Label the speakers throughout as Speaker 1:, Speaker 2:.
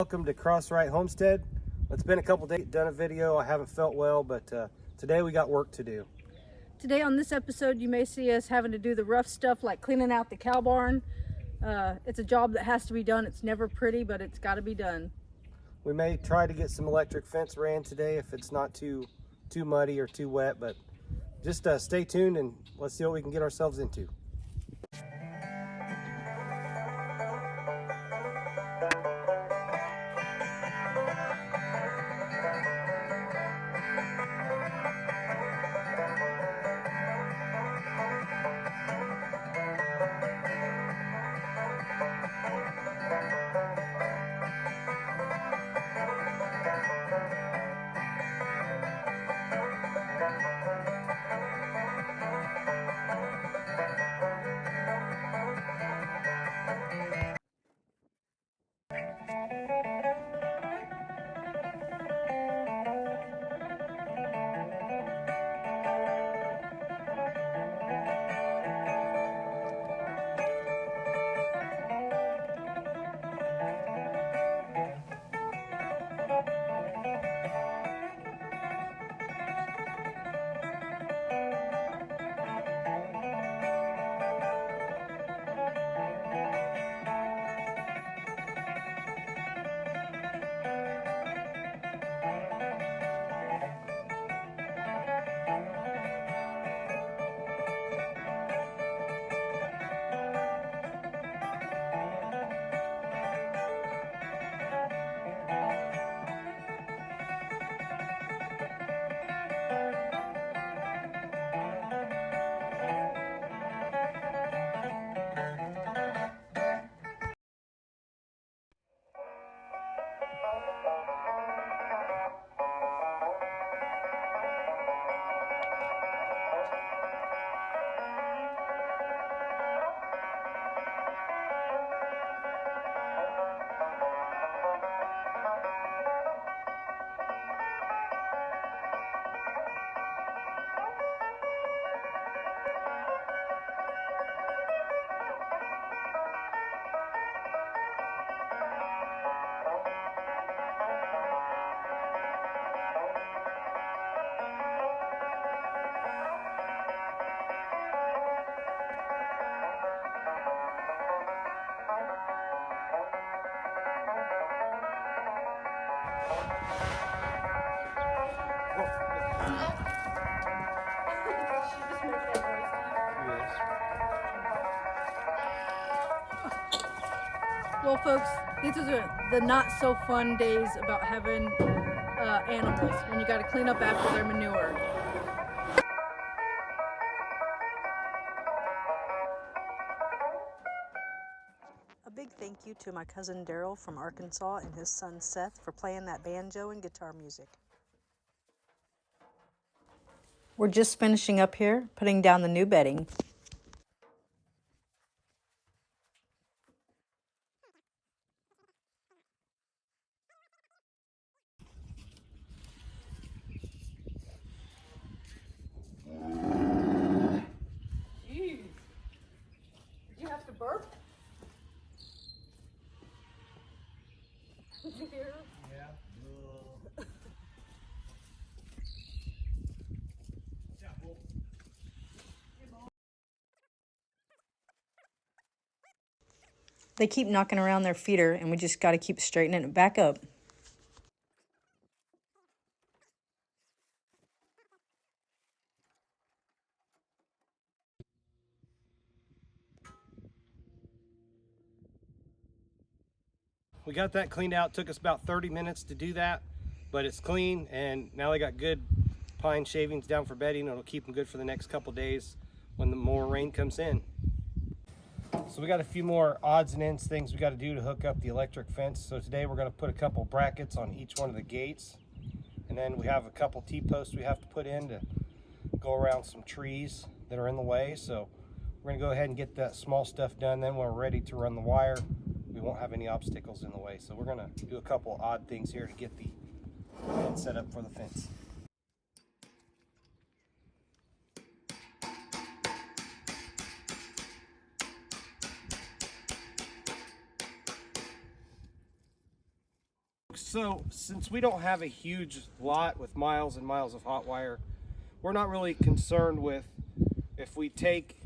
Speaker 1: Welcome to Crossright Homestead. It's been a couple days, done a video. I haven't felt well, but today we got work to do.
Speaker 2: Today on this episode, you may see us having to do the rough stuff like cleaning out the cow barn. It's a job that has to be done. It's never pretty, but it's got to be done.
Speaker 1: We may try to get some electric fence ran today if it's not too muddy or too wet, but just stay tuned and let's see what we can get ourselves into.
Speaker 2: Well, folks, these are the not so fun days about having animals when you got to clean up after their manure.
Speaker 3: A big thank you to my cousin Daryl from Arkansas and his son Seth for playing that banjo and guitar music. We're just finishing up here, putting down the new bedding.
Speaker 2: Jeez. Did you have to burp? Did you hear?
Speaker 1: Yeah.
Speaker 3: They keep knocking around their feeder, and we just got to keep straightening it back up.
Speaker 1: We got that cleaned out. Took us about 30 minutes to do that, but it's clean, and now they got good pine shavings down for bedding. It'll keep them good for the next couple days when the more rain comes in. So we got a few more odds and ends things we got to do to hook up the electric fence. So today we're going to put a couple brackets on each one of the gates, and then we have a couple T-posts we have to put in to go around some trees that are in the way. So we're going to go ahead and get that small stuff done. Then when we're ready to run the wire, we won't have any obstacles in the way. So we're going to do a couple odd things here to get the fence set up for the fence. So since we don't have a huge lot with miles and miles of hot wire, we're not really concerned with if we take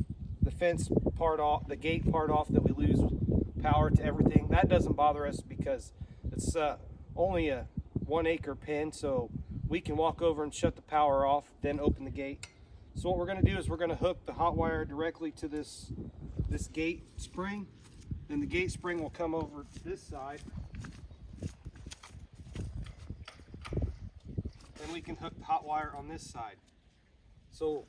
Speaker 1: the fence part off, the gate part off, that we lose power to everything. That doesn't bother us because it's only a 1 acre pin, so we can walk over and shut the power off, then open the gate. So what we're going to do is we're going to hook the hot wire directly to this gate spring. Then the gate spring will come over to this side. Then we can hook the hot wire on this side. So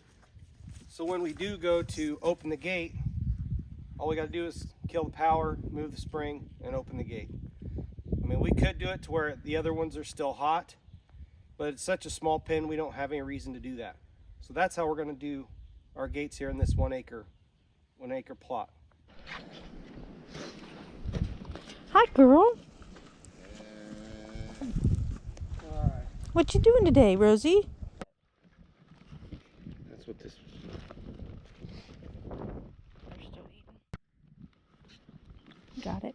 Speaker 1: when we do go to open the gate, all we got to do is kill the power, move the spring, and open the gate. I mean, we could do it to where the other ones are still hot, but it's such a small pin, we don't have any reason to do that. So that's how we're going to do our gates here in this 1 acre plot.
Speaker 3: Hi, girl.
Speaker 1: All right.
Speaker 3: What you doing today, Rosie?
Speaker 1: That's what this.
Speaker 3: They're still eating. Got it.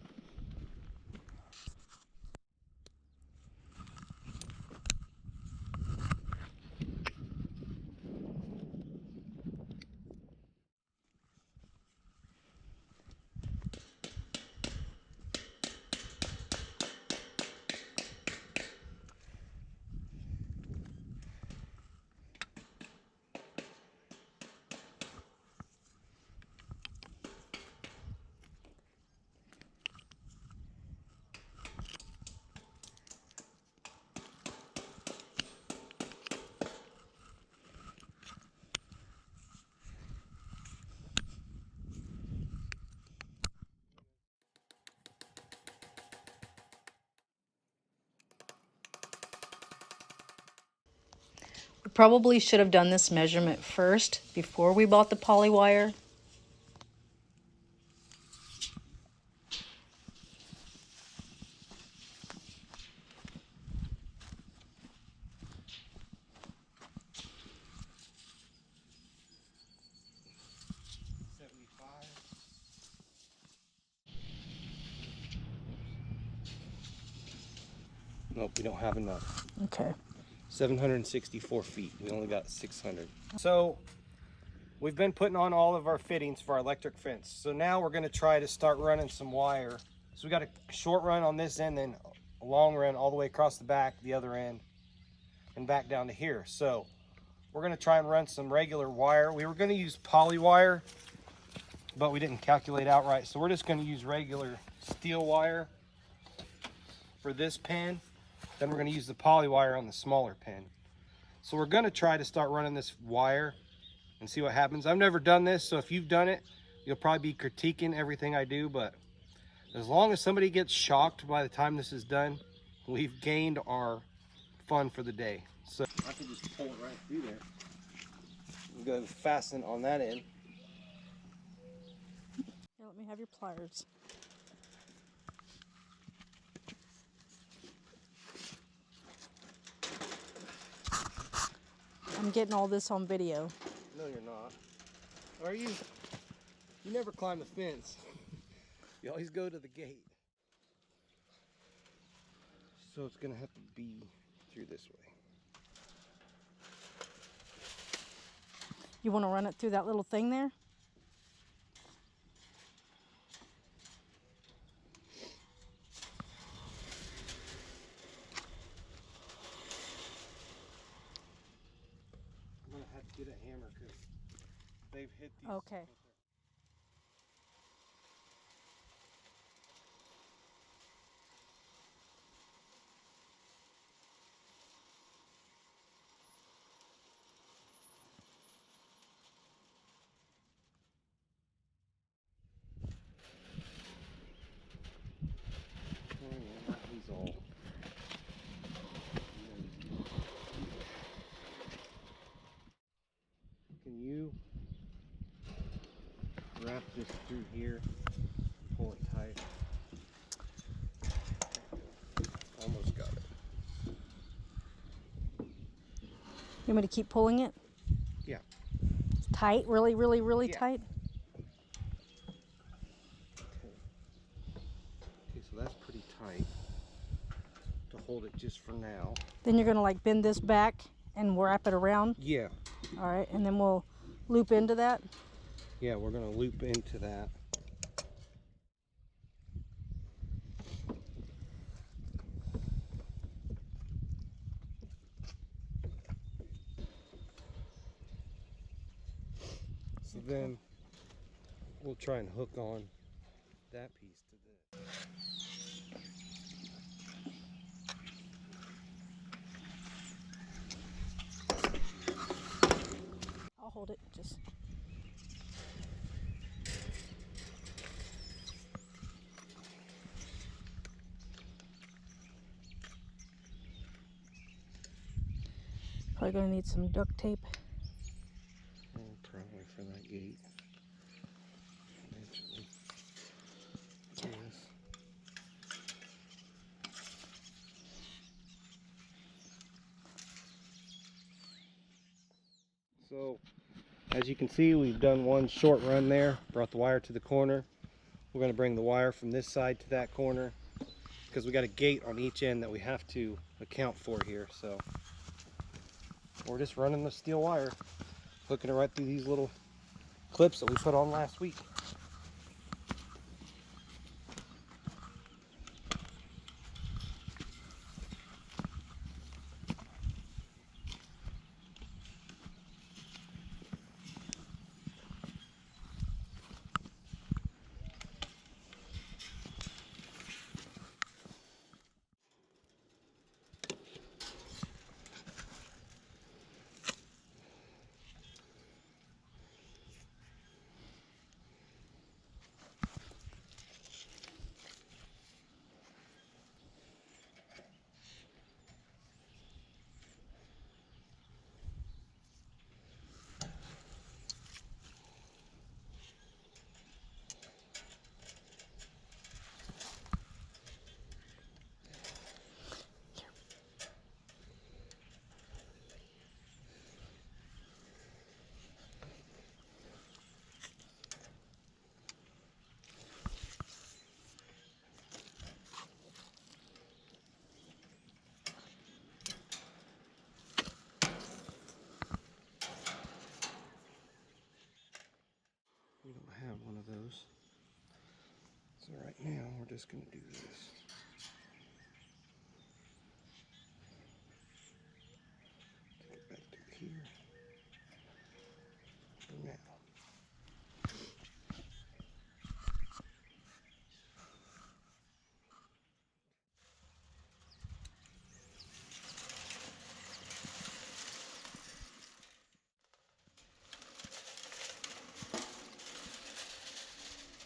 Speaker 3: We probably should have done this measurement first before we bought the poly wire.
Speaker 1: Nope, we don't have enough.
Speaker 3: Okay.
Speaker 1: 764 feet. We only got 600. So we've been putting on all of our fittings for our electric fence. So now we're going to try to start running some wire. So we got a short run on this end, then a long run all the way across the back, the other end, and back down to here. So we're going to try and run some regular wire. We were going to use poly wire, but we didn't calculate out right. So we're just going to use regular steel wire for this pin. Then we're going to use the poly wire on the smaller pin. So we're going to try to start running this wire and see what happens. I've never done this, so if you've done it, you'll probably be critiquing everything I do, but as long as somebody gets shocked by the time this is done, we've gained our fun for the day. So I can just pull it right through there. I'm going to fasten on that end.
Speaker 3: Here, let me have your pliers. I'm getting all this on video.
Speaker 1: No, you're not. Are you? You never climb the fence. You always go to the gate. So it's going to have to be through this way.
Speaker 3: You want to run it through that little thing there?
Speaker 1: I'm going to have to get a hammer because they've hit these.
Speaker 3: Okay.
Speaker 1: Oh, yeah, he's all. Can you wrap this through here? Pull it tight. Almost got it.
Speaker 3: You want me to keep pulling it?
Speaker 1: Yeah.
Speaker 3: Tight? Really, really, really
Speaker 1: Yeah.
Speaker 3: tight?
Speaker 1: Okay, so that's pretty tight. To hold it just for now.
Speaker 2: Then you're gonna like bend this back and wrap it around?
Speaker 1: Yeah.
Speaker 2: All right, and then we'll loop into that?
Speaker 1: Yeah, we're gonna loop into that. So then we'll try and hook on that piece to this.
Speaker 2: I'll hold it, just. Probably gonna need some duct tape.
Speaker 1: Oh, probably for that gate. Eventually.
Speaker 2: Okay.
Speaker 1: Yes. So, as you can see, we've done one short run there, brought the wire to the corner. We're going to bring the wire from this side to that corner because we got a gate on each end that we have to account for here. So we're just running the steel wire, hooking it right through these little clips that we put on last week. We don't have one of those. So right now we're just going to do this. Take it back to here for now.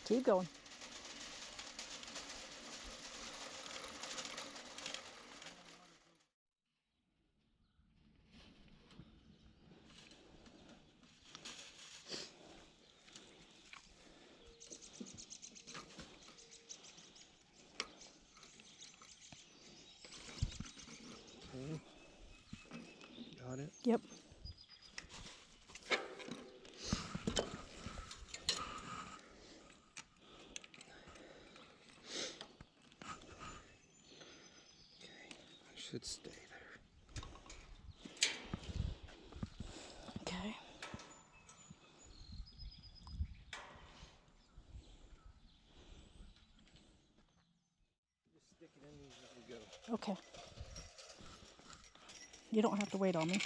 Speaker 2: Keep going.
Speaker 1: Okay. Got it?
Speaker 2: Yep.
Speaker 1: Should stay there.
Speaker 2: Okay.
Speaker 1: Just stick it in these as we go.
Speaker 2: Okay. You don't have to wait on me.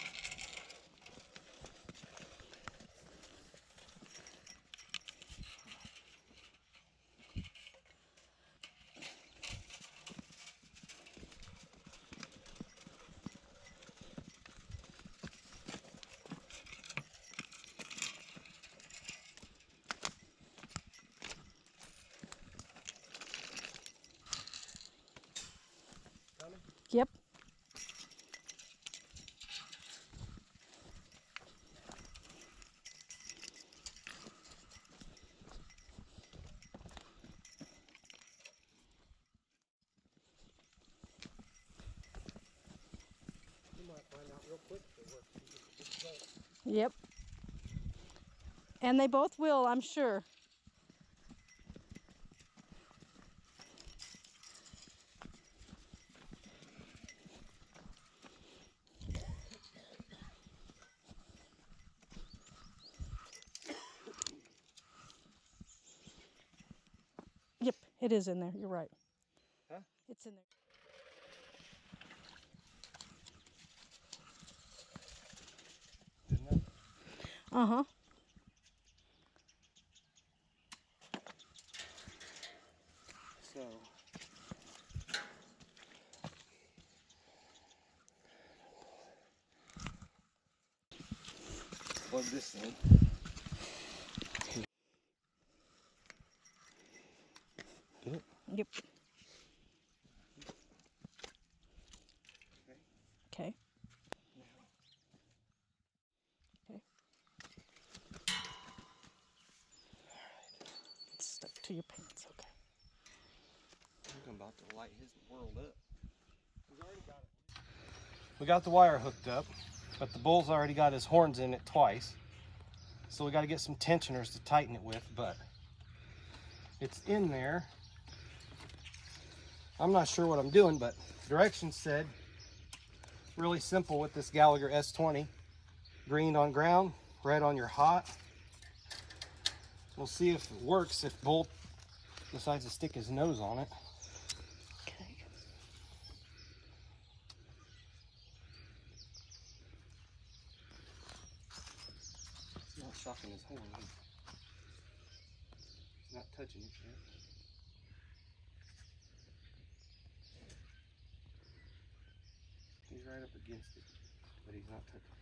Speaker 2: Yep.
Speaker 1: You might find out real quick if it works.
Speaker 2: Yep. And they both will, I'm sure.
Speaker 3: It is in there. You're right.
Speaker 1: Huh?
Speaker 3: It's in there.
Speaker 1: Good enough.
Speaker 3: Uh-huh.
Speaker 1: So, plug this in. Get it?
Speaker 3: Yep. Okay. Okay. It's stuck to your pants. Okay.
Speaker 1: I'm about to light his world up. We got the wire hooked up, but the bull's already got his horns in it twice. So we got to get some tensioners to tighten it with, but it's in there. I'm not sure what I'm doing, but directions said really simple with this Gallagher S20. Green on ground, red on your hot. We'll see if it works if Bull decides to stick his nose on it.
Speaker 3: Okay.
Speaker 1: He's not shocking his horn. He's not touching it yet. He's right up against it, but he's not touching it.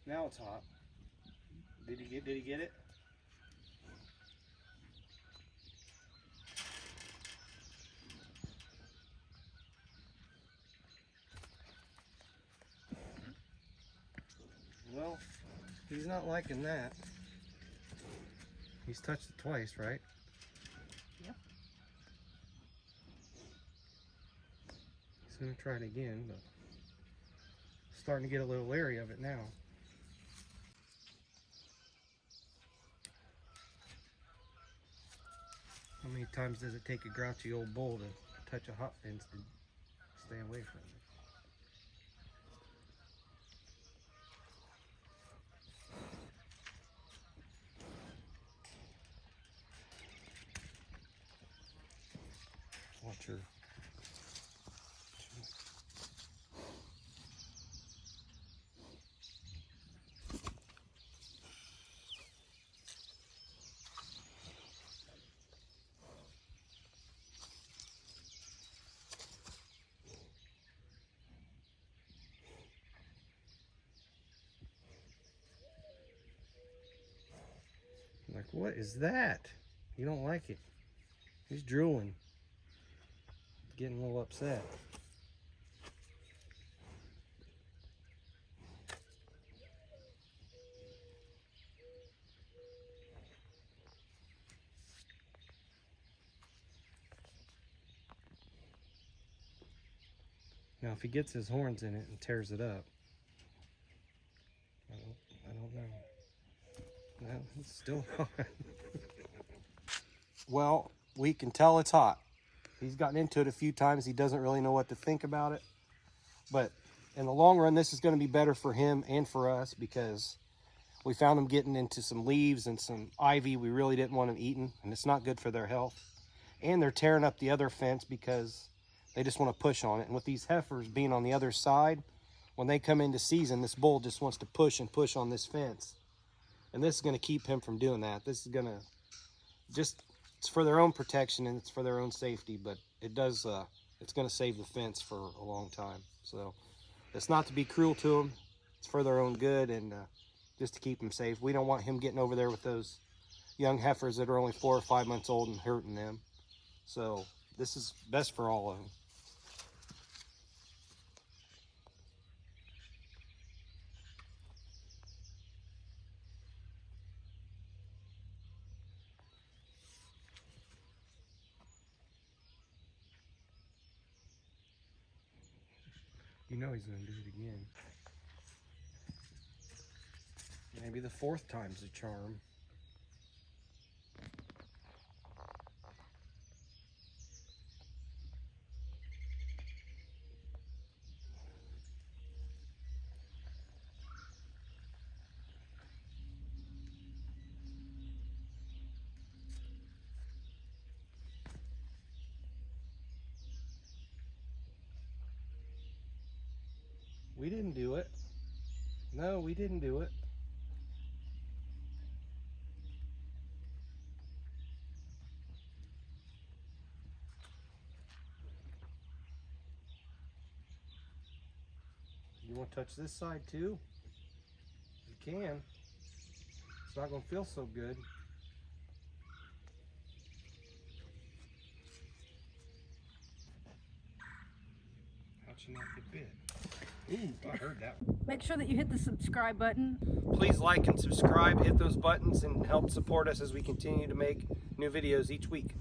Speaker 1: Now it's hot. Did he get it? Well, he's not liking that. He's touched it twice, right?
Speaker 3: Yep.
Speaker 1: He's gonna try it again, but starting to get a little leery of it now. How many times does it take a grouchy old bull to touch a hot fence to stay away from it? Watch her. Like, what is that? You don't like it. He's drooling. Getting a little upset. Now, if he gets his horns in it and tears it up, I don't know. No, it's still hot. Well, we can tell it's hot. He's gotten into it a few times. He doesn't really know what to think about it. But in the long run, this is going to be better for him and for us because we found him getting into some leaves and some ivy we really didn't want him eating, and it's not good for their health. And they're tearing up the other fence because they just want to push on it. And with these heifers being on the other side, when they come into season, this bull just wants to push and push on this fence. And this is going to keep him from doing that. This is going to just, it's for their own protection and it's for their own safety, but it does, it's going to save the fence for a long time. So it's not to be cruel to them. It's for their own good and just to keep them safe. We don't want him getting over there with those young heifers that are only 4 or 5 months old and hurting them. So this is best for all of them. You know he's going to do it again. Maybe the 4th time's a charm. We didn't do it. No, we didn't do it. You want to touch this side too? You can. It's not going to feel so good. How'd you not get bit? Ooh, I heard that one.
Speaker 2: Make sure that you hit the subscribe button.
Speaker 1: Please like and subscribe, hit those buttons, and help support us as we continue to make new videos each week.